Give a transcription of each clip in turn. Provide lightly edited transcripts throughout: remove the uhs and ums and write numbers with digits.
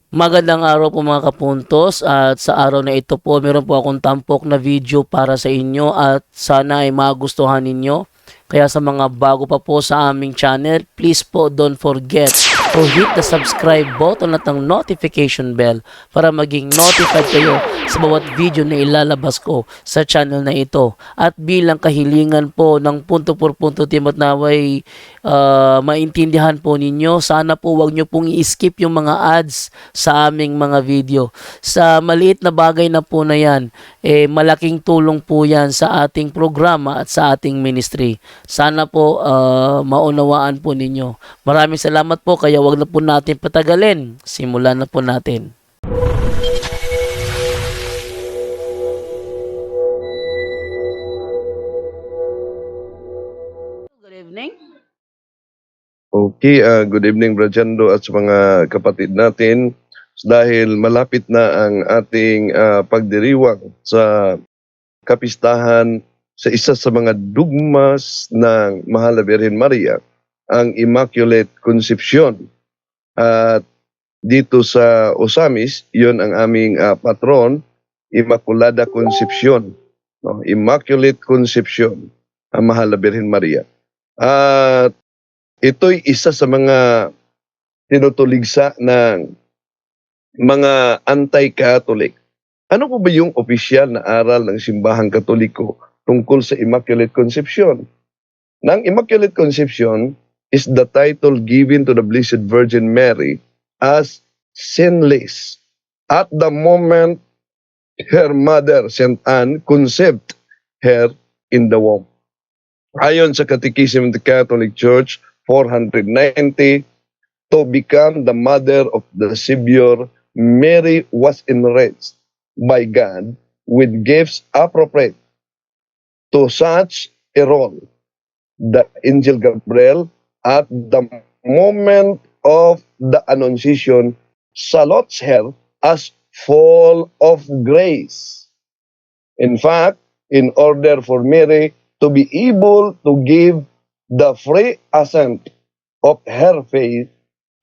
Magandang araw po mga kapuntos, at sa araw na ito po meron po akong tampok na video para sa inyo at sana ay magustuhan ninyo. Kaya sa mga bago pa po sa aming channel, please po don't forget to hit the subscribe button at ang notification bell para maging notified kayo sa bawat video na ilalabas ko sa channel na ito. At bilang kahilingan po ng punto por punto team at naway maintindihan po ninyo, sana po wag nyo pong i-skip yung mga ads sa aming mga video. Sa maliit na bagay na po na yan, malaking tulong po yan sa ating programa at sa ating ministry. Sana po maunawaan po ninyo. Maraming salamat po, kaya wag na po natin patagalin. Simulan na po natin. Good evening. Okay, good evening Brajando at sa mga kapatid natin. Dahil malapit na ang ating pagdiriwang sa kapistahan sa isa sa mga dugmas ng Mahal na Birhen Maria, ang Immaculate Conception. At dito sa Osamis, yon ang aming patron, Immaculada Concepcion. No? Immaculate Conception, ang Mahal na Birhen Maria. At ito'y isa sa mga tinutuligsa ng mga anti-Catholic. Ano po ba yung opisyal na aral ng simbahang Katoliko tungkol sa Immaculate Conception? Ng Immaculate Conception is the title given to the Blessed Virgin Mary as sinless at the moment her mother, Saint Anne, conceived her in the womb. Ayon sa Catechism of the Catholic Church 490, to become the mother of the Savior, Mary was enriched by God with gifts appropriate to such a role. The angel Gabriel, at the moment of the Annunciation, salutes her as full of grace. In fact, in order for Mary to be able to give the free assent of her faith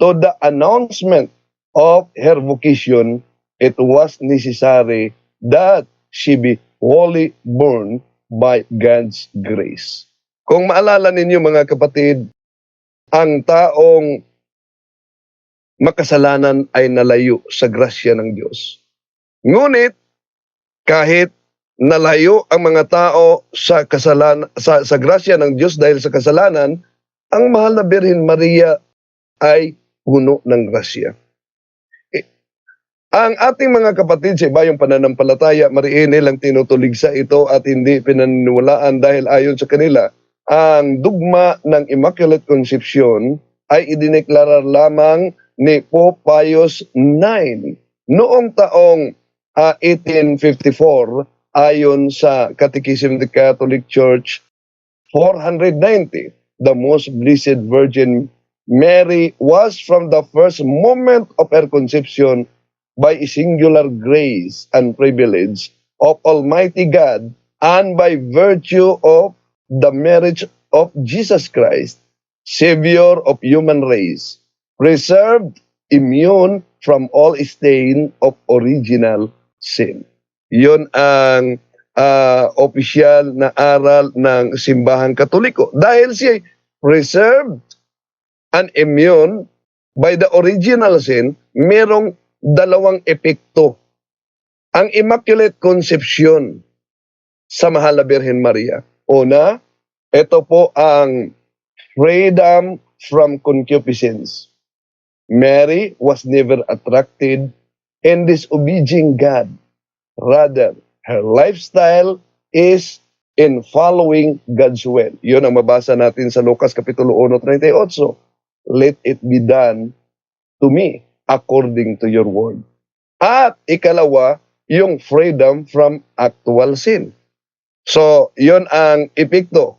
to the announcement of her vocation, it was necessary that she be wholly born by God's grace. Kung maalala ninyo mga kapatid, ang taong makasalanan ay nalayo sa grasya ng Diyos. Ngunit kahit nalayo ang mga tao sa grasya ng Diyos dahil sa kasalanan, ang Mahal na Birhen Maria ay puno ng grasya. Ang ating mga kapatid sa ibayong pananampalataya, mariin nilang tinutuligsa ito at hindi pinaniniwalaan dahil ayon sa kanila, ang dugma ng Immaculate Conception ay idineklara lamang ni Pope Pius IX noong taong 1854 ayon sa Catechism of the Catholic Church 490. The Most Blessed Virgin Mary was from the first moment of her conception by a singular grace and privilege of Almighty God, and by virtue of the marriage of Jesus Christ, Savior of human race, preserved immune from all stain of original sin. Yun ang opisyal na aral ng simbahang Katoliko. Dahil siya preserved and immune by the original sin, merong dalawang epekto. Ang Immaculate Conception sa Mahal na Birhen Maria. Una, ito po ang freedom from concupiscence. Mary was never attracted in disobeying God. Rather, her lifestyle is in following God's will. Yun ang mabasa natin sa Lucas Kapitulo 1:38. Let it be done to me according to your word. At ikalawa, yung freedom from actual sin. So, yun ang epekto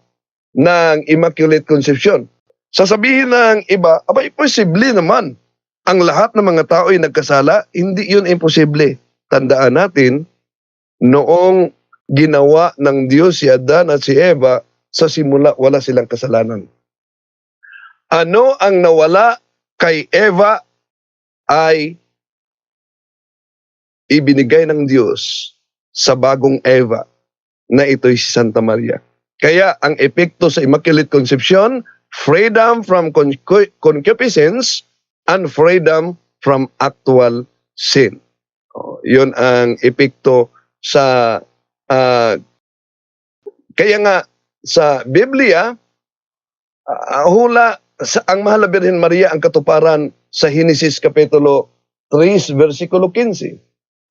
ng Immaculate Conception. Sasabihin ng iba, abay, posible naman. Ang lahat ng mga tao ay nagkasala, hindi yun imposible. Tandaan natin, noong ginawa ng Diyos si Adan at si Eva, sa simula wala silang kasalanan. Ano ang nawala kay Eva ay ibinigay ng Diyos sa bagong Eva na ito'y si Santa Maria. Kaya ang epekto sa Immaculate Conception, freedom from concupiscence and freedom from actual sin. Yun ang epekto sa kaya nga sa Biblia, hula sa ang Mahal na Birhen Maria ang katuparan sa Henesis Kapitulo 3, versikulo 15.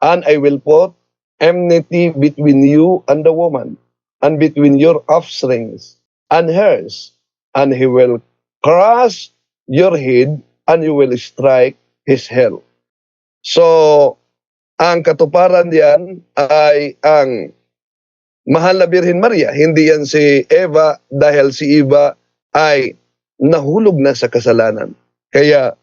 And I will put enmity between you and the woman, and between your offsprings and hers, and he will crush your head, and you will strike his heel. So, ang katuparan diyan ay ang Mahal na Birhen Maria. Hindi yan si Eva, dahil si Eva ay nahulog na sa kasalanan. Kaya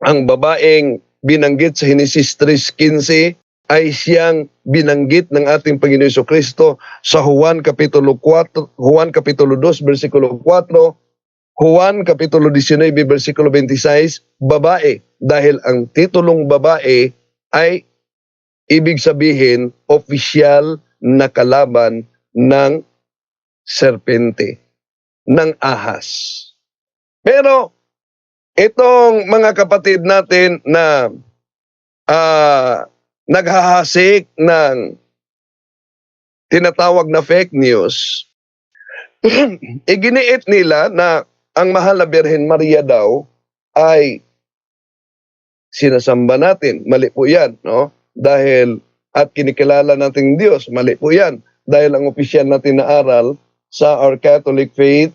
ang babaeng binanggit sa Henesis 3:15 ay siyang binanggit ng ating Panginoon Jesucristo sa Juan Kapitulo 4, Juan Kapitulo 2, versikulo 4, Juan Kapitulo 19, versikulo 26, babae. Dahil ang titulong babae ay ibig sabihin, opisyal na kalaban ng serpente, ng ahas. Pero itong mga kapatid natin na naghahasik ng tinatawag na fake news, iginiit nila na ang Mahal na Birhen Maria daw ay sinasamba natin. Mali po yan, no? Dahil at kinikilala nating Diyos, mali po yan. Dahil ang opisyal natin na aral sa Our Catholic Faith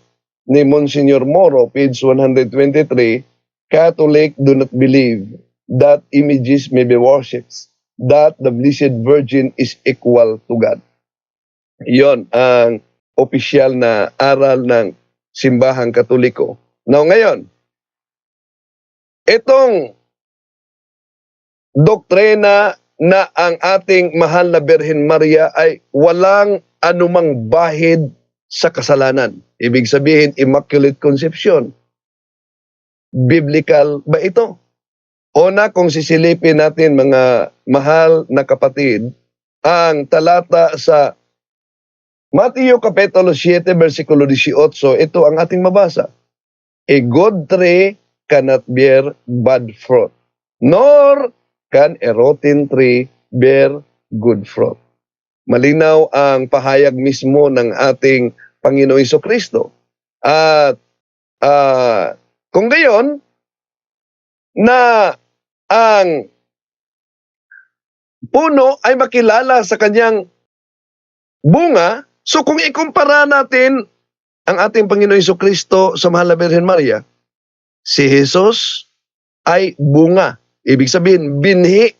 ni Monsignor Moro, page 123, Catholic do not believe that images may be worshipped, that the Blessed Virgin is equal to God. Yon ang opisyal na aral ng simbahang Katoliko. Now ngayon, itong doktrina na ang ating Mahal na Birhen Maria ay walang anumang bahid sa kasalanan. Ibig sabihin, Immaculate Conception. Biblical ba ito? Una, kung sisilipin natin mga mahal na kapatid, ang talata sa Mateo Kapitulo 7, versikulo 18, ito ang ating mabasa. A good tree cannot bear bad fruit, nor can a rotten tree bear good fruit. Malinaw ang pahayag mismo ng ating Panginoong Jesucristo. At kung gayon, na ang puno ay makilala sa kanyang bunga, so kung ikumpara natin ang ating Panginoong Jesucristo sa Mahal na Birhen Maria, si Jesus ay bunga. Ibig sabihin, binhi.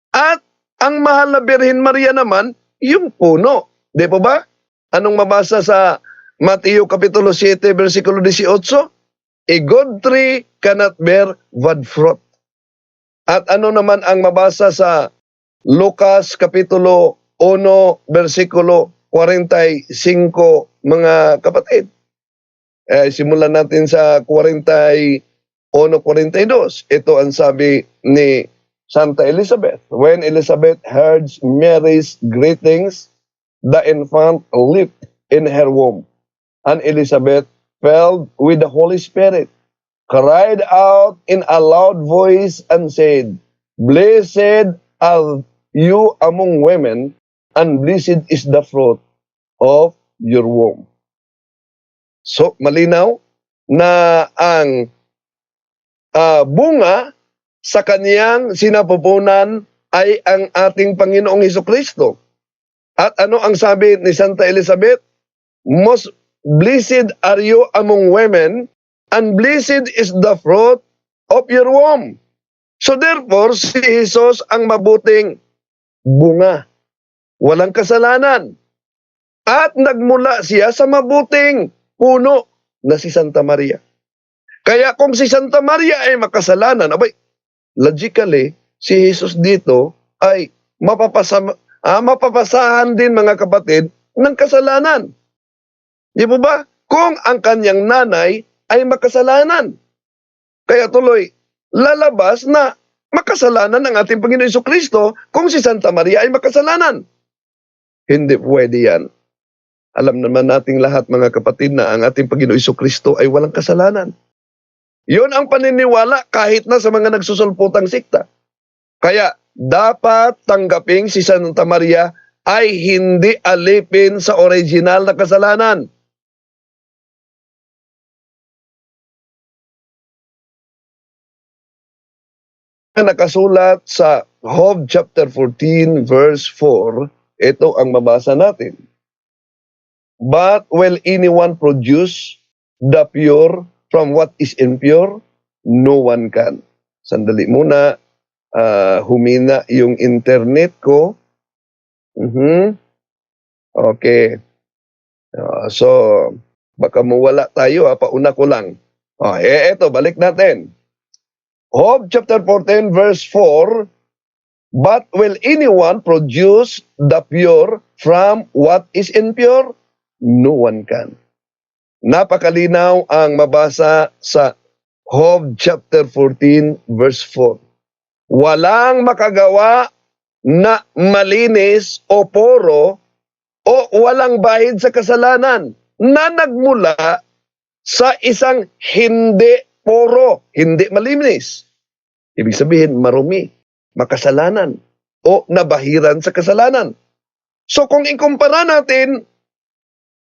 At ang Mahal na Birhen Maria naman, yung puno. Di po ba? Anong mabasa sa Mateo Kapitulo 7, versikulo 18? A good tree cannot bear bad fruit. At ano naman ang mabasa sa Lucas Kapitulo 1, versikulo 45, mga kapatid? Simulan natin sa 41, 42. Ito ang sabi ni Santa Elizabeth. When Elizabeth heard Mary's greetings, the infant leaped in her womb, and Elizabeth, filled with the Holy Spirit, cried out in a loud voice and said, Blessed are you among women, and blessed is the fruit of your womb. So, malinaw na ang bunga sa kaniyang sinapupunan ay ang ating Panginoong Jesucristo. At ano ang sabi ni Santa Elizabeth? Most blessed are you among women, and blessed is the fruit of your womb. So therefore, si Jesus ang mabuting bunga. Walang kasalanan. At nagmula siya sa mabuting puno na si Santa Maria. Kaya kung si Santa Maria ay makasalanan, abay, logically, si Jesus dito ay mapapasahan din, mga kapatid, ng kasalanan. Di po ba? Kung ang kanyang nanay ay makasalanan. Kaya tuloy, lalabas na makasalanan ang ating Panginoon Jesucristo kung si Santa Maria ay makasalanan. Hindi pwede yan. Alam naman nating lahat mga kapatid na ang ating Panginoon Jesucristo ay walang kasalanan. Yun ang paniniwala kahit na sa mga nagsusulputang sikta. Kaya dapat tanggaping si Santa Maria ay hindi alipin sa original na kasalanan. Nakasulat sa Job chapter 14 verse 4, ito ang mabasa natin. But will anyone produce the pure from what is impure? No one can. Sandali muna, humina yung internet ko. Okay. So, baka mawala tayo, pauna ko lang. Eto, balik natin. Job chapter 14 verse 4, but will anyone produce the pure from what is impure? No one can. Napakalinaw ang mabasa sa Job chapter 14 verse 4. Walang makagawa na malinis o puro o walang bahid sa kasalanan na nagmula sa isang hindi puro, hindi malinis. Ibig sabihin, marumi, makasalanan, o nabahiran sa kasalanan. So kung ikumpara natin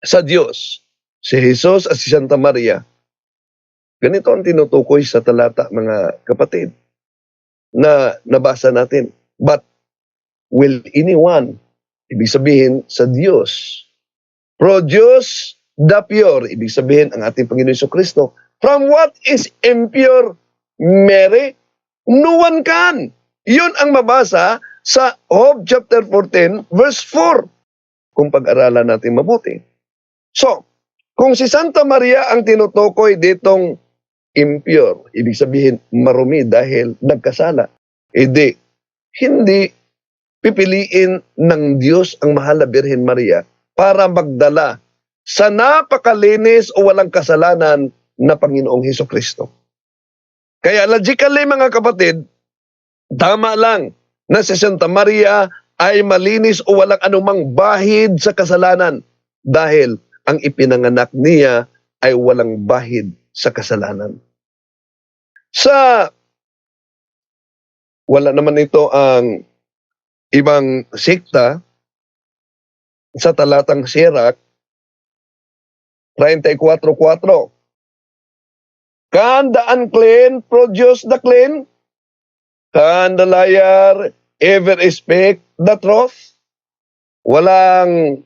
sa Diyos, si Jesus at si Santa Maria, ganito ang tinutukoy sa talata, mga kapatid, na nabasa natin. But will anyone, ibig sabihin sa Diyos, produce the pure, ibig sabihin ang ating Panginoon Jesucristo, from what is impure, Mary, no one can. Yun ang mabasa sa Job chapter 14 verse 4. Kung pag-aralan natin mabuti. So, kung si Santa Maria ang tinutukoy ditong impure, ibig sabihin marumi dahil nagkasala, hindi pipiliin ng Diyos ang mahal na Birhen Maria para magdala sa napakalinis o walang kasalanan na Panginoong Hesukristo. Kaya logically mga kapatid, tama lang na si Santa Maria ay malinis o walang anumang bahid sa kasalanan dahil ang ipinanganak niya ay walang bahid sa kasalanan. Wala naman ito ang ibang sikta sa talatang Sirach 34:4. Can the unclean produce the clean? Can the liar ever speak the truth? Walang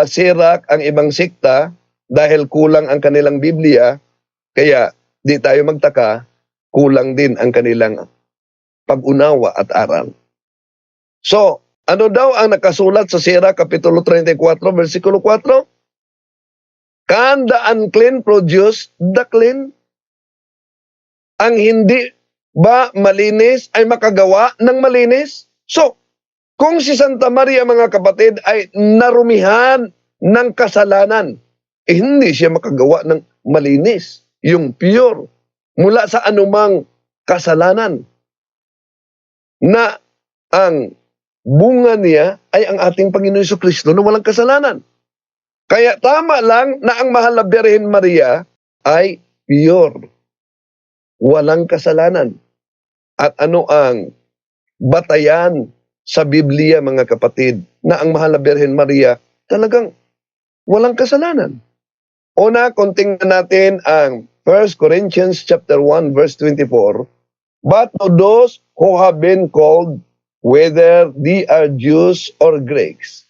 sirak ang ibang sikta dahil kulang ang kanilang Biblia, kaya di tayo magtaka, kulang din ang kanilang pag-unawa at aral. So, ano daw ang nakasulat sa Sirach Kapitulo 34, versikulo 4? Can the unclean produce the clean? Ang hindi ba malinis ay makagawa ng malinis? So, kung si Santa Maria mga kapatid ay narumihan ng kasalanan, hindi siya makagawa ng malinis, yung pure, mula sa anumang kasalanan, na ang bunga niya ay ang ating Panginoon Jesucristo na walang kasalanan. Kaya tama lang na ang mahal na Birhen Maria ay pure, walang kasalanan. At ano ang batayan sa Biblia mga kapatid na ang mahal na Birhen Maria talagang walang kasalanan? Una, tingnan natin ang 1 Corinthians chapter 1 verse 24. But to those who have been called, whether they are Jews or Greeks,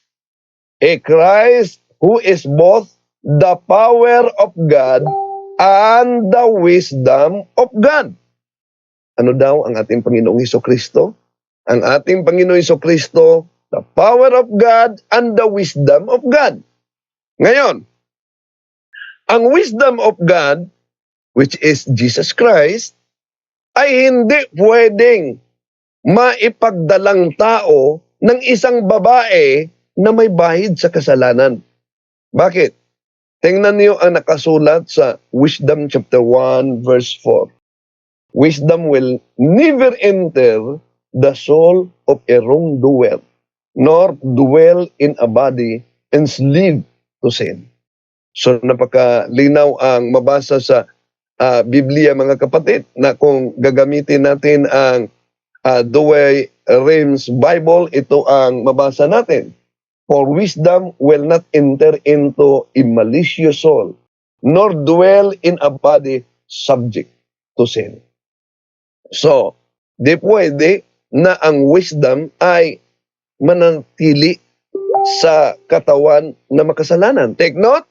a Christ who is both the power of God and the wisdom of God. Ano daw ang ating Panginoong Hesukristo? Ang ating Panginoong Hesukristo, the power of God and the wisdom of God. Ngayon, ang wisdom of God, which is Jesus Christ, ay hindi pwedeng maipagdalang tao ng isang babae na may bahid sa kasalanan. Bakit? Tingnan niyo ang nakasulat sa Wisdom chapter 1 verse 4. wisdom will never enter the soul of a wrongdoer, nor dwell in a body enslaved to sin. So napakalinaw ang mabasa sa Biblia, mga kapatid, na kung gagamitin natin ang Douay Rheims Bible, ito ang mabasa natin. For wisdom will not enter into a malicious soul, nor dwell in a body subject to sin. So, di pwede na ang wisdom ay manatili sa katawan na makasalanan. Take note,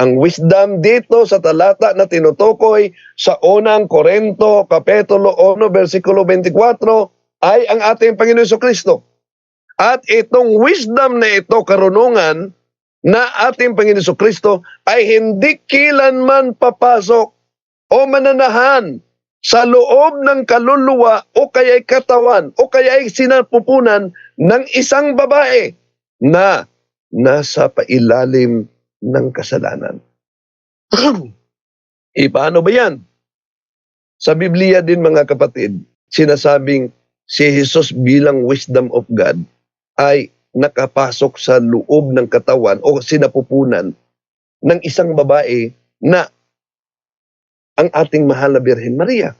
ang wisdom dito sa talata na tinutukoy sa unang Korinto, Kapitulo 1, versikulo 24, ay ang ating Panginoon Jesucristo. At itong wisdom na ito, karunungan na ating Panginoon Jesucristo, ay hindi kilanman papasok o mananahan sa loob ng kaluluwa o kaya'y katawan o kaya'y sinapupunan ng isang babae na nasa pailalim ng kasalanan. Paano ba yan? Sa Biblia din, mga kapatid, sinasabing si Jesus bilang wisdom of God ay nakapasok sa loob ng katawan o sinapupunan ng isang babae na ang ating mahal na Birhen Maria.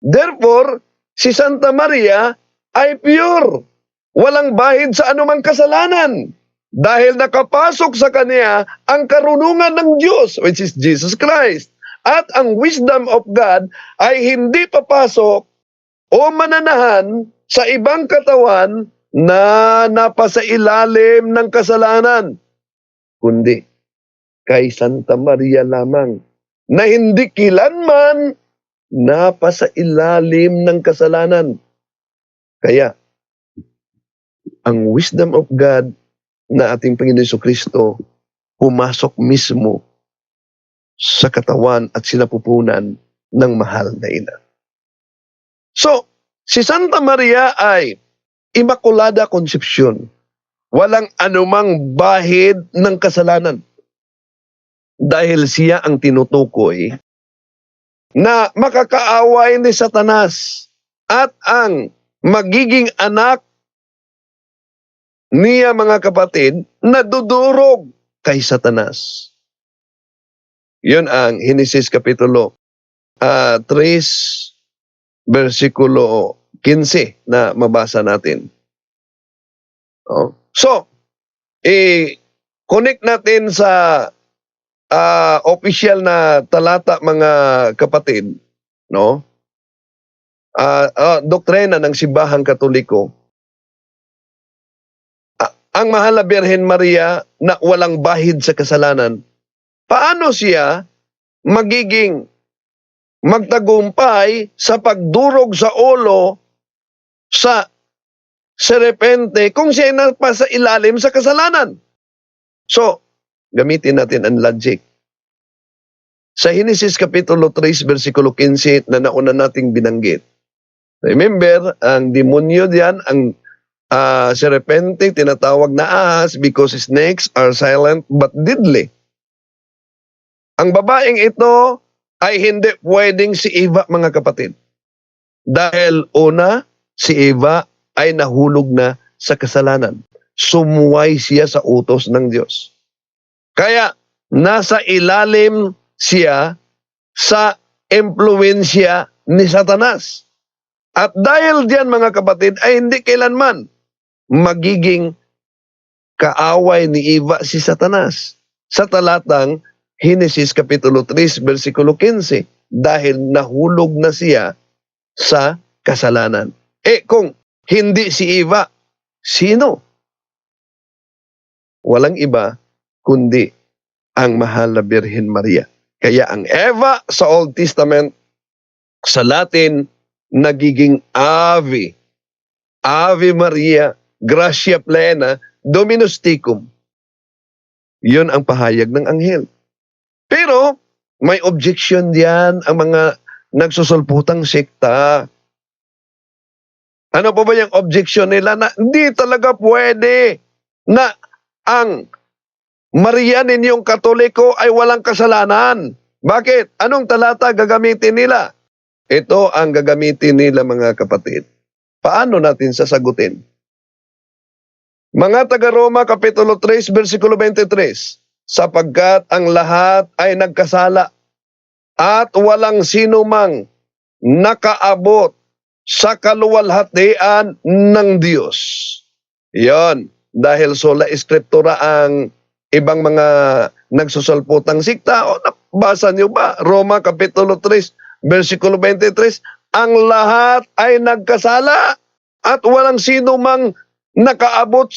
Therefore, si Santa Maria ay pure. Walang bahid sa anumang kasalanan. Dahil nakapasok sa kanya ang karunungan ng Diyos, which is Jesus Christ. At ang wisdom of God ay hindi papasok o mananahan sa ibang katawan na napasa ilalim ng kasalanan, kundi kay Santa Maria lamang, na hindi kilanman napasa ilalim ng kasalanan. Kaya, ang wisdom of God na ating Panginoon Jesucristo pumasok mismo sa katawan at sinapupunan ng mahal na ina. So, si Santa Maria ay Immaculada Concepcion. Walang anumang bahid ng kasalanan. Dahil siya ang tinutukoy na makakaaway ni Satanas at ang magiging anak niya, mga kapatid, na dudurog kay Satanas. Yun ang Genesis Kapitulo 3, versikulo 15 na mabasa natin. So, connect natin sa official na talata, mga kapatid, no? Doktrina ng Simbahang Katoliko. Ang mahal na Birhen Maria na walang bahid sa kasalanan, paano siya magiging magtagumpay sa pagdurog sa ulo sa serpente kung siya ay napasa ilalim sa kasalanan? So, gamitin natin ang logic. Sa Genesis Kapitulo 3, versikulo 15 na nauna nating binanggit. Remember, ang demonyo diyan, ang serpente, tinatawag na ahas because snakes are silent but deadly. Ang babaeng ito ay hindi pwedeng si Eva, mga kapatid. Dahil una, si Eva ay nahulog na sa kasalanan. Sumuway siya sa utos ng Diyos. Kaya, nasa ilalim siya sa impluensya ni Satanas. At dahil diyan, mga kapatid, ay hindi kailanman magiging kaaway ni Eva si Satanas. Sa talatang Genesis Kapitulo 3, versikulo 15, dahil nahulog na siya sa kasalanan. Kung hindi si Eva, sino? Walang iba kundi ang mahal na Birhen Maria. Kaya ang Eva sa Old Testament, sa Latin, nagiging Ave. Ave Maria, Gracia Plena, Dominus Tecum. Yun ang pahayag ng anghel. Pero, may objection diyan ang mga nagsusulputang sekta. Ano po ba yung objection nila? Na hindi talaga pwede na ang Maria ninyong Katoliko ay walang kasalanan. Bakit? Anong talata gagamitin nila? Ito ang gagamitin nila mga kapatid. Paano natin sasagutin? Mga taga-Roma Kapitulo 3, versikulo 23, sapagkat ang lahat ay nagkasala at walang sino mang nakaabot sa kaluwalhatian ng Diyos. Yon, dahil sola eskriptura ang ibang mga nagsusulputang sikta. O nabasa niyo ba? Roma Kapitulo 3, versikulo 23, ang lahat ay nagkasala at walang sino mang nakaabot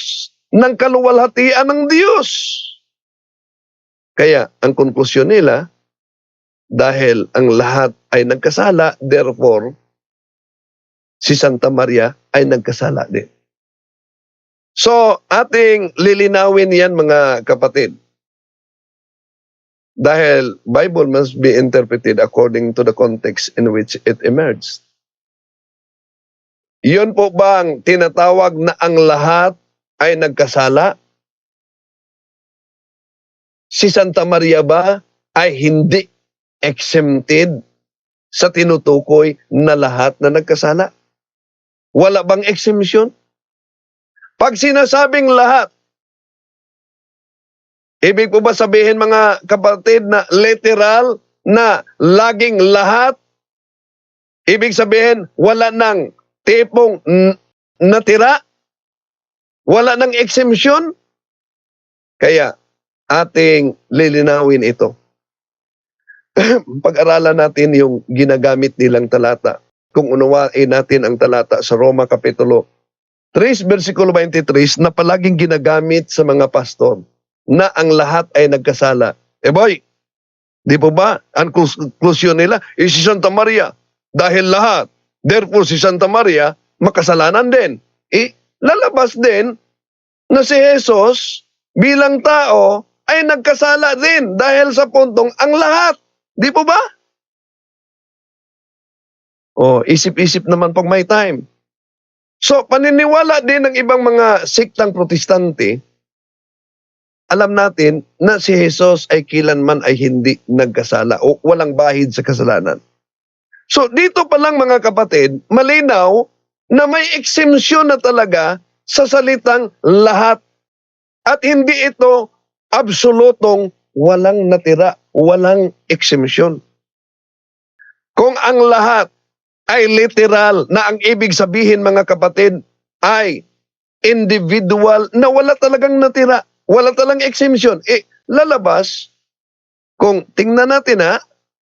ng kaluwalhatian ng Diyos. Kaya ang konklusyon nila, dahil ang lahat ay nagkasala, therefore, si Santa Maria ay nagkasala din. So, ating lilinawin yan mga kapatid. Dahil Bible must be interpreted according to the context in which it emerged. Yun po ba ang tinatawag na ang lahat ay nagkasala? Si Santa Maria ba ay hindi exempted sa tinutukoy na lahat na nagkasala? Wala bang exemption? Pag sinasabing lahat, ibig po ba sabihin mga kapatid na literal na laging lahat? Ibig sabihin wala nang tipong natira? Wala nang exemption? Kaya ating lilinawin ito. Pag-aralan natin yung ginagamit nilang talata. Kung unawain natin ang talata sa Roma Kapitulo 3, versikulo 23 na palaging ginagamit sa mga pastor na ang lahat ay nagkasala. Boy, di po ba? Ang konklusyon nila, si Santa Maria. Dahil lahat. Therefore, si Santa Maria, makasalanan din. Lalabas din na si Jesus bilang tao ay nagkasala din dahil sa puntong ang lahat. Di po ba? Isip-isip naman pag may time. So, paniniwala din ng ibang mga siktang protestante, alam natin na si Jesus ay kilanman ay hindi nagkasala o walang bahid sa kasalanan. So, dito pa lang mga kapatid, malinaw na may exemption na talaga sa salitang lahat. At hindi ito absolutong walang natira, walang exemption. Kung ang lahat ay literal na ang ibig sabihin mga kapatid ay individual na wala talagang natira, wala talagang exemption, lalabas, kung tingnan natin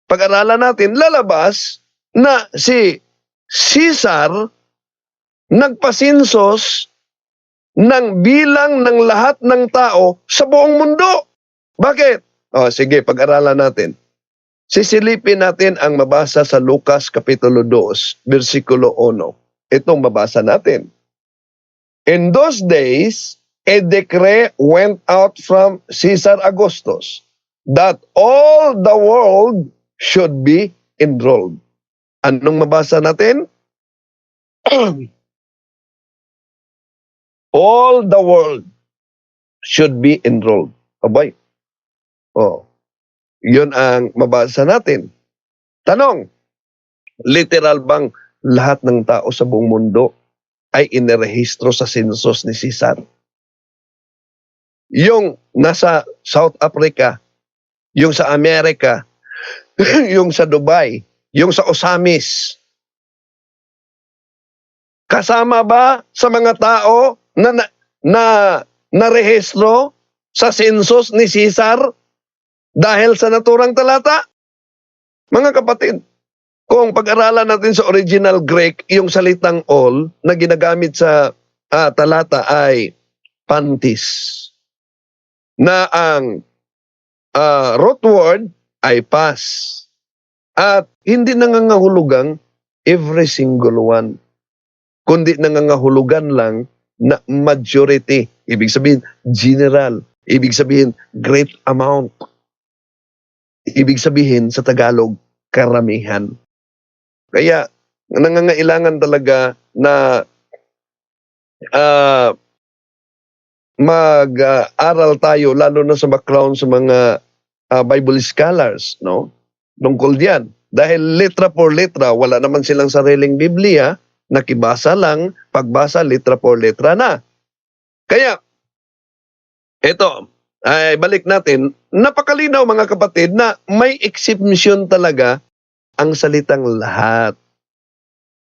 pag-aralan natin, lalabas na si Caesar nagpasinsos ng bilang ng lahat ng tao sa buong mundo. Bakit? Sige, pag-aralan natin. Sisilipin natin ang mabasa sa Lucas Kapitulo 2, versikulo 1. Itong mabasa natin. In those days, a decree went out from Caesar Augustus that all the world should be enrolled. Anong mabasa natin? All the world should be enrolled. Abay. Yun ang mabasa natin. Tanong, literal bang lahat ng tao sa buong mundo ay inirehistro sa sensus ni Caesar? Yung nasa South Africa, yung sa Amerika, yung sa Dubai, yung sa Osamis, kasama ba sa mga tao na narehistro sa sensus ni Caesar dahil sa naturang talata? Mga kapatid, kung pag-aralan natin sa original Greek, yung salitang all na ginagamit sa talata ay pantis. Na ang root word ay pas. At hindi nangangahulugang every single one. Kundi nangangahulugan lang na majority. Ibig sabihin, general. Ibig sabihin, great amount. Ibig sabihin, sa Tagalog, karamihan. Kaya, nangangailangan talaga na mag-aral tayo, lalo na sa background sa mga Bible scholars, no? Tungkol diyan. Dahil letra por letra, wala naman silang sariling Biblia, nakibasa lang, pagbasa letra por letra na. Kaya, ito, ay balik natin, napakalinaw mga kapatid na may exemption talaga ang salitang lahat.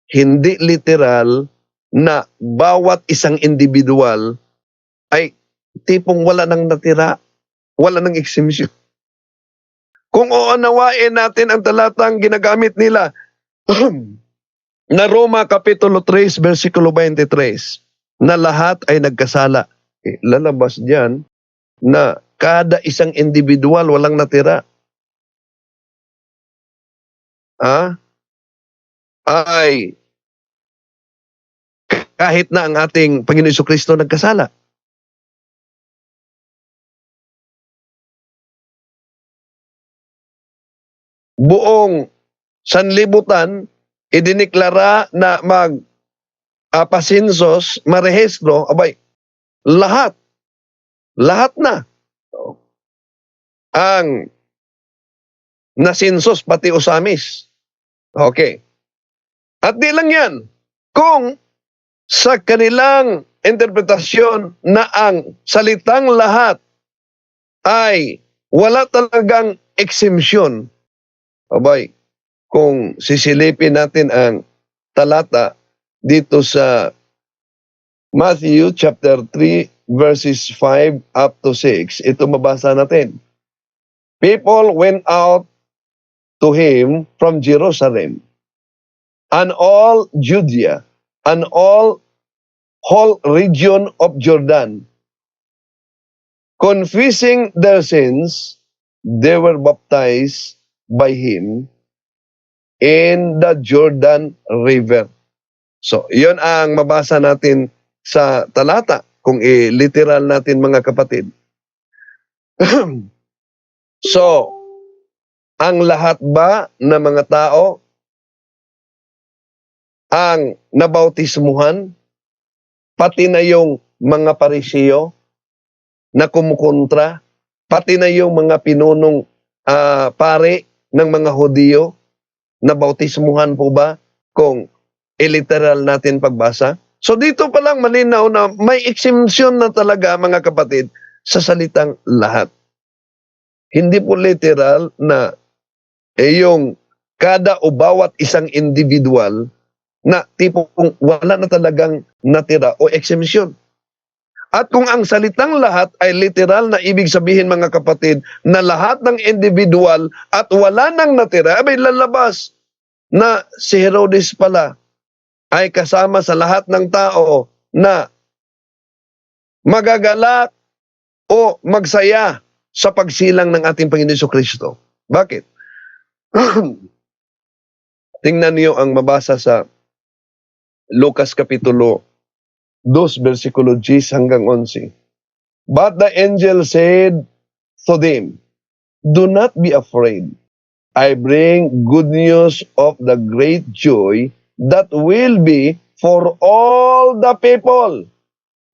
Hindi literal na bawat isang individual ay tipong wala nang natira, wala nang exemption. Kung uunawain natin ang talatang ginagamit nila na Roma Kapitulo 3, versikulo 23, na lahat ay nagkasala. Lalabas diyan na kada isang individual walang natira. Ah, ay kahit na ang ating Panginoon Jesucristo nagkasala. Buong sanlibutan idiniklara na pasinsos, marehistro, abay, lahat, lahat na ang nasinsos pati usamis. Okay. At di lang yan, kung sa kanilang interpretasyon na ang salitang lahat ay wala talagang exemption, abay, kung sisilipin natin ang talata dito sa Matthew chapter 3 verses 5 up to 6, ito mabasa natin. People went out to him from Jerusalem and all Judea and all whole region of Jordan. Confessing their sins, they were baptized by him in the Jordan River. So, yon ang mabasa natin sa talata, kung i-literal natin mga kapatid. So, ang lahat ba na mga tao ang nabautismuhan, pati na yung mga parisiyo na kumukontra, pati na yung mga pinunong pare ng mga Hudiyo, nabautismuhan po ba kung iliteral natin pagbasa? So dito pa lang malinaw na may exemption na talaga mga kapatid sa salitang lahat. Hindi po literal na yung kada o bawat isang individual na tipong wala na talagang natira o exemption. At kung ang salitang lahat ay literal na ibig sabihin mga kapatid na lahat ng individual at wala nang natira, abay lalabas na si Herodes pala ay kasama sa lahat ng tao na magagalak o magsaya sa pagsilang ng ating Panginoon Jesucristo. Bakit? Tingnan niyo ang mabasa sa Lucas Kapitulo 2, versikulo 10 hanggang 11. But the angel said to them, do not be afraid. I bring good news of the great joy that will be for all the people.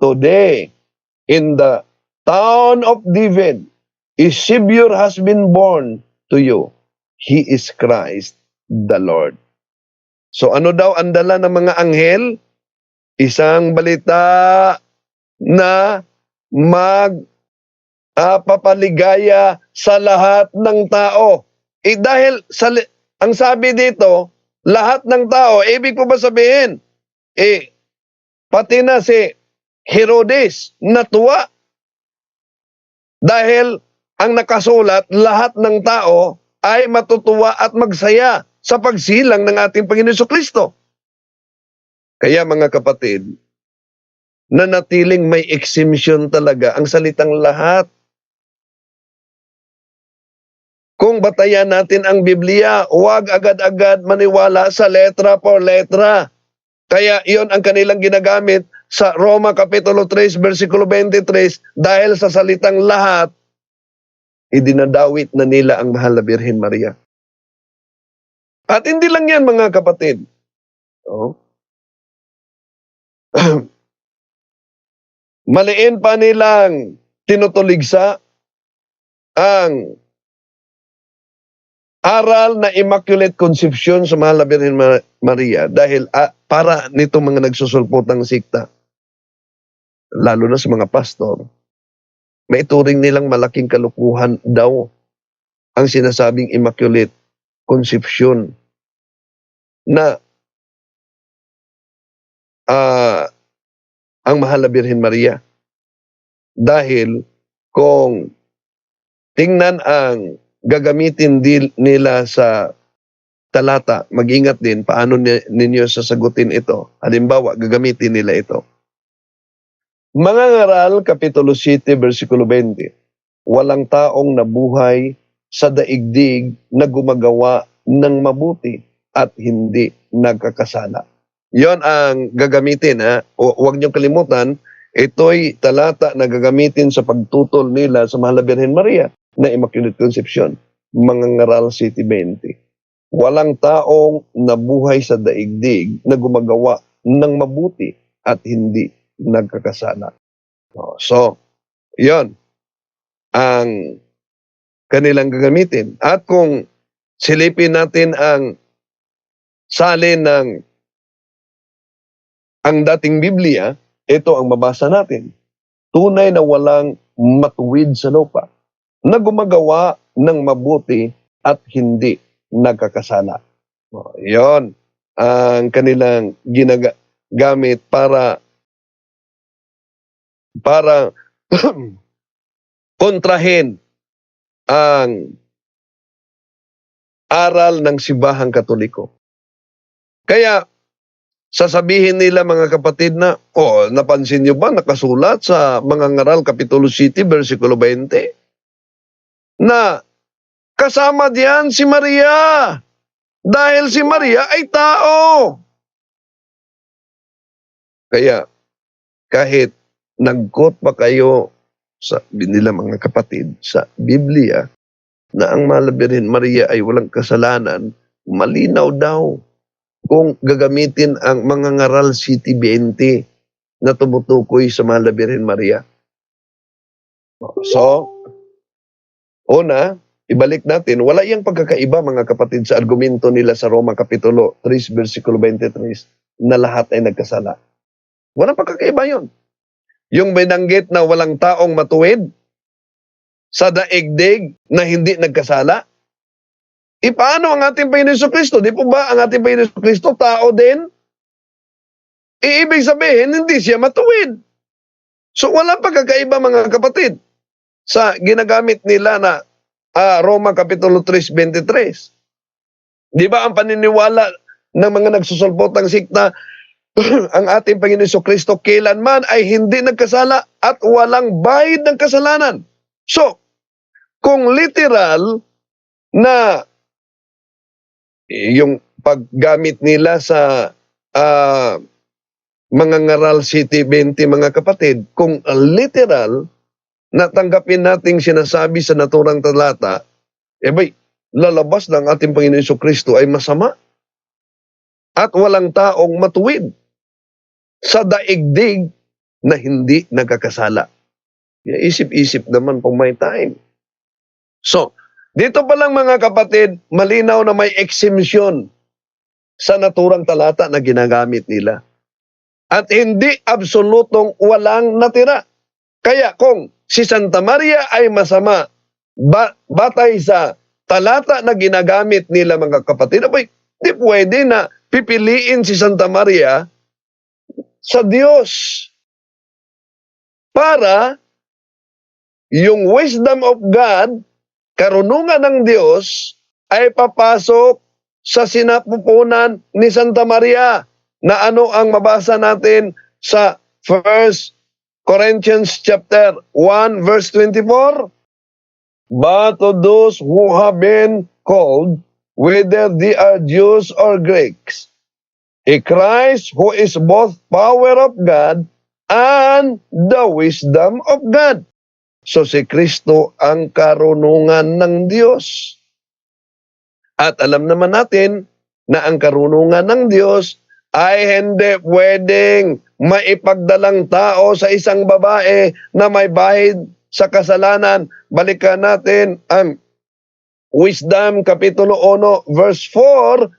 Today, in the town of David, a Savior has been born to you. He is Christ the Lord. So ano daw ang dala ng mga anghel? Isang balita na papaligaya sa lahat ng tao. Dahil ang sabi dito, lahat ng tao, ibig po ba sabihin, pati na si Herodes natuwa dahil ang nakasulat, lahat ng tao ay matutuwa at magsaya sa pagsilang ng ating Panginoon Jesucristo. Kaya mga kapatid, nanatiling may exemption talaga ang salitang lahat. Kung batayan natin ang Biblia, huwag agad-agad maniwala sa letra por letra. Kaya iyon ang kanilang ginagamit sa Roma Kapitulo 3, versikulo 23, dahil sa salitang lahat, idinadawit na nila ang mahal na Birhen Maria. At hindi lang yan mga kapatid. Oh. Maliin pa nilang tinutuligsa ang aral na Immaculate Conception sa Mahal na Birhen Maria dahil para nitong mga nagsusulpotang sikta, lalo na sa mga pastor, maituring nilang malaking kalukuhan daw ang sinasabing Immaculate Conception na ang Mahal na Birhen Maria. Dahil kung tingnan ang gagamitin nila sa talata, mag-ingat din paano ninyo sasagutin ito. Halimbawa, gagamitin nila ito. Mga ngaral, Kapitulo 7, versikulo 20. Walang taong nabuhay sa daigdig na gumagawa ng mabuti at hindi nagkakasala. Yon ang gagamitin. Huwag niyong kalimutan, ito'y talata na gagamitin sa pagtutol nila sa Mahal na Birhen Maria na Immaculate Conception. Mga ngaral 7:20. Walang taong nabuhay sa daigdig na gumagawa ng mabuti at hindi nagkakasala. So, yon ang kanilang gagamitin. At kung silipin natin ang salin ng ang dating Biblia, ito ang mabasa natin. Tunay na walang matuwid sa lupa, na gumagawa ng mabuti at hindi nagkakasala. Yon ang kanilang ginagamit para kontrahin ang aral ng Simbahang Katoliko. Kaya sasabihin nila mga kapatid na, napansin niyo ba nakasulat sa mga ngaral Kapitulo 7, versikulo 20 na kasama diyan si Maria dahil si Maria ay tao. Kaya kahit nag-quote pa kayo sa nila mga kapatid sa Biblia na ang Mahal na Birhen Maria ay walang kasalanan, malinaw daw kung gagamitin ang mga ngaral 7:20 na tumutukoy sa Mahal na Birhen Maria. So, una, ibalik natin, wala iyang pagkakaiba mga kapatid sa argumento nila sa Roma Kapitulo 3, versikulo 23 na lahat ay nagkasala. Walang pagkakaiba yun. Yung binanggit na walang taong matuwid sa daigdig na hindi nagkasala, paano ang ating Panginoon Jesucristo? Di po ba ang ating Panginoon Jesucristo tao din? Ibig sabihin, hindi siya matuwid. So walang pagkakaiba mga kapatid sa ginagamit nila na Roma Kapitulo 3:23. Di ba ang paniniwala ng mga nagsusulpotang sikta ang ating Panginoon Jesucristo kailanman ay hindi nagkasala at walang bahid ng kasalanan. So, kung literal na yung paggamit nila sa mga ngaral 7:20 mga kapatid, kung literal na tanggapin nating sinasabi sa naturang talata, lalabas ng ating Panginoon Jesucristo ay masama at walang taong matuwid sa daigdig na hindi nagkakasala. Isip-isip naman kung may time. So, dito pa lang mga kapatid, malinaw na may exemption sa naturang talata na ginagamit nila. At hindi absolutong walang natira. Kaya kung si Santa Maria ay masama, batay sa talata na ginagamit nila mga kapatid, di pwede na pipiliin si Santa Maria sa Diyos para yung wisdom of God, karunungan ng Diyos, ay papasok sa sinapupunan ni Santa Maria na ano ang mabasa natin sa 1 Corinthians chapter 1 verse 24. But to those who have been called, whether they are Jews or Greeks, a Christ who is both power of God and the wisdom of God. So si Kristo ang karunungan ng Diyos. At alam naman natin na ang karunungan ng Diyos ay hindi pwedeng maipagdalang tao sa isang babae na may bahid sa kasalanan. Balikan natin ang Wisdom Kapitulo 1, verse 4,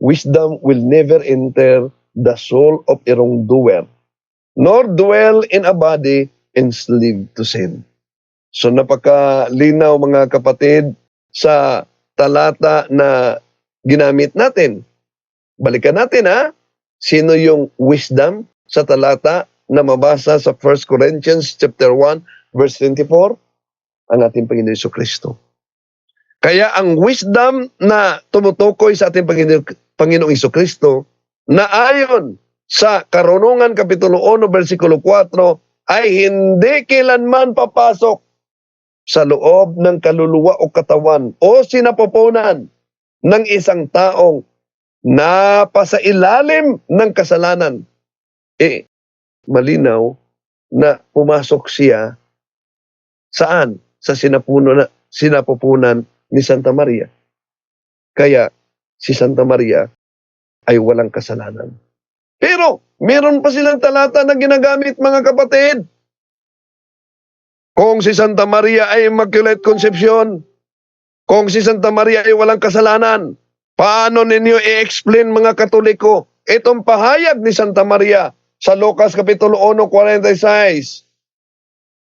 wisdom will never enter the soul of a wrongdoer, nor dwell in a body enslaved to sin. So napakalinaw mga kapatid sa talata na ginamit natin. Balikan natin sino yung wisdom sa talata na mabasa sa 1 Corinthians chapter 1 verse 24? Ang ating Panginoon Jesucristo. Kaya ang wisdom na tumutukoy sa ating Panginoong Jesucristo na ayon sa Karunungan Kapitulo 1 versikulo 4 ay hindi kailanman papasok sa loob ng kaluluwa o katawan o sinapupunan ng isang taong napasailalim ng kasalanan. Malinaw na pumasok siya saan? Sa sinapupunan ni Santa Maria. Kaya si Santa Maria ay walang kasalanan. Pero meron pa silang talata na ginagamit mga kapatid. Kung si Santa Maria ay Immaculate Conception, kung si Santa Maria ay walang kasalanan, paano ninyo i-explain mga Katoliko itong pahayag ni Santa Maria sa Lucas Kapitulo 1:46?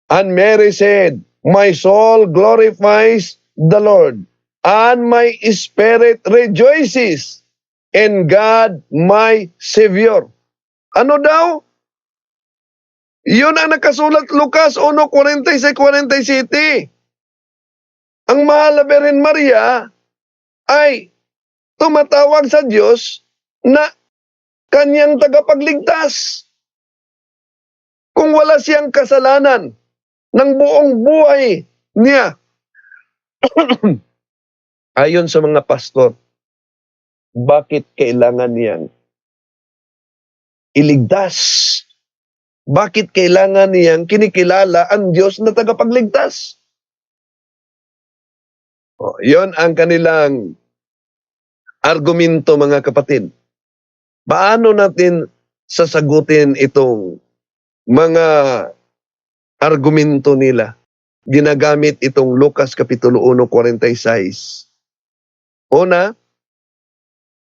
And Mary said, "My soul glorifies the Lord, and my spirit rejoices in God my Savior." Ano daw? Yun ang nakasulat Lucas 1:46-47. Ang mahal na Birhen Maria ay tumatawag sa Diyos na kanyang tagapagligtas. Kung wala siyang kasalanan ng buong buhay niya, ayon sa mga pastor, bakit kailangan niyang iligtas? Bakit kailangan niyang kinikilala ang Diyos na tagapagligtas? Yon ang kanilang argumento mga kapatid. Paano natin sasagutin itong mga argumento nila? Ginagamit itong Lucas Kapitulo 1:46. Una,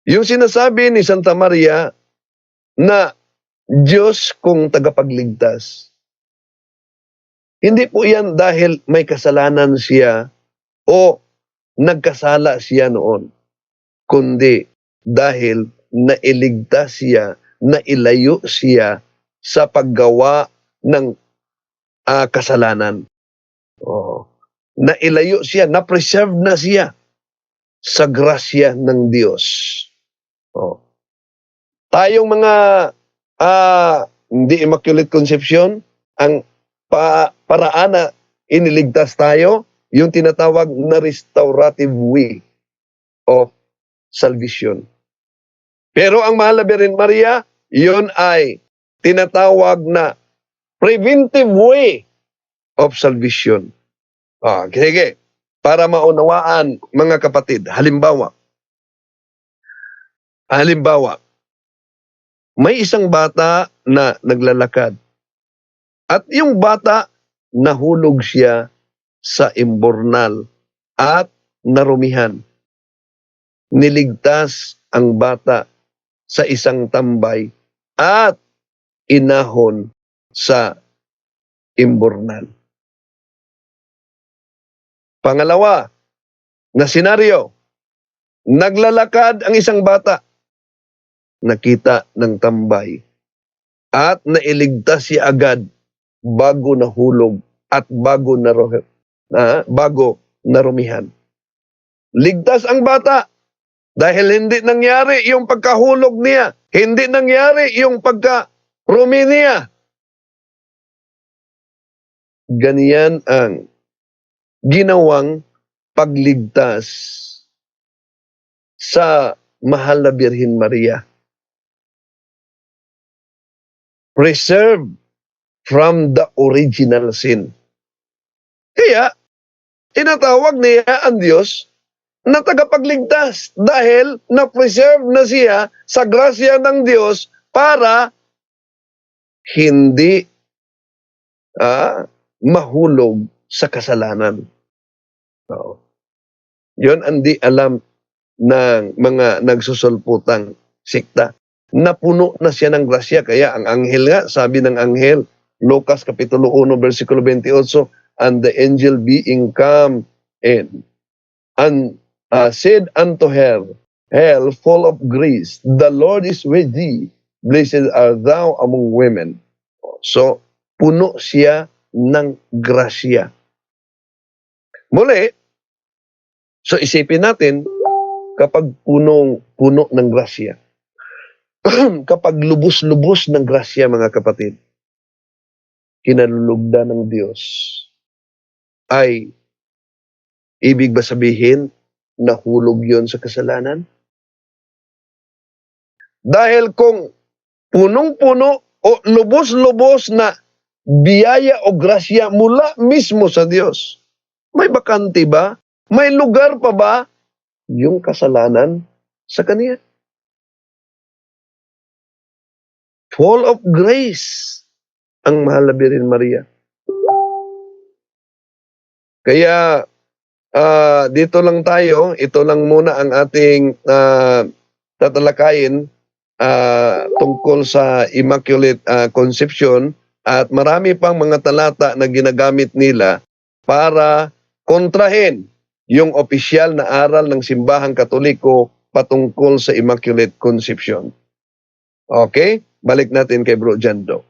yung sinasabi ni Santa Maria na Diyos kung tagapagligtas. Hindi po yan dahil may kasalanan siya o nagkasala siya noon, kundi dahil nailigtas siya, nailayo siya sa paggawa ng kasalanan. Nailayo siya, na-preserve na siya sa grasya ng Diyos. Tayong mga hindi Immaculate Conception, ang paraan na iniligtas tayo, yung tinatawag na restorative way of salvation. Pero ang mahal na Birhen Maria, yun ay tinatawag na preventive way of salvation. Sige, para maunawaan mga kapatid, halimbawa, may isang bata na naglalakad at yung bata nahulog siya sa imbornal at narumihan. Niligtas ang bata sa isang tambay at inahon sa imbornal. Pangalawa na senaryo, naglalakad ang isang bata, nakita ng tambay at nailigtas siya agad bago nahulog at bago narumihan. Ligtas ang bata dahil hindi nangyari yung pagkahulog niya, hindi nangyari yung pagkarumi niya. Ganyan ang ginawang pagligtas sa mahal na Birhen Maria. Preserved from the original sin. Kaya, tinatawag niya ang Diyos na tagapagligtas dahil na-preserve na siya sa grasya ng Diyos para hindi mahulog sa kasalanan. Yon ang di alam ng mga nagsusulputang sikta. Napuno na siya ng grasya. Kaya ang anghel nga, sabi ng anghel, Lucas Kapitulo 1, versikulo 28, and the angel being come in, and said unto her, Hail, full of grace, the Lord is with thee, blessed art thou among women. So, puno siya ng grasya. Muli, so isipin natin, kapag puno ng grasya, kapag lubos-lubos ng grasya, mga kapatid, kinalulugdan ng Diyos, ay ibig ba sabihin nahulog yon sa kasalanan? Dahil kung punong-puno o lubos-lubos na biyaya o grasya mula mismo sa Diyos, may bakante ba? May lugar pa ba yung kasalanan sa Kanya? Full of grace ang mahal na Birhen Maria. Kaya dito lang tayo, ito lang muna ang ating tatalakayin tungkol sa Immaculate Conception, at marami pang mga talata na ginagamit nila para kontrahin yung opisyal na aral ng Simbahang Katoliko patungkol sa Immaculate Conception. Okay? Balik natin kay Bro Jando.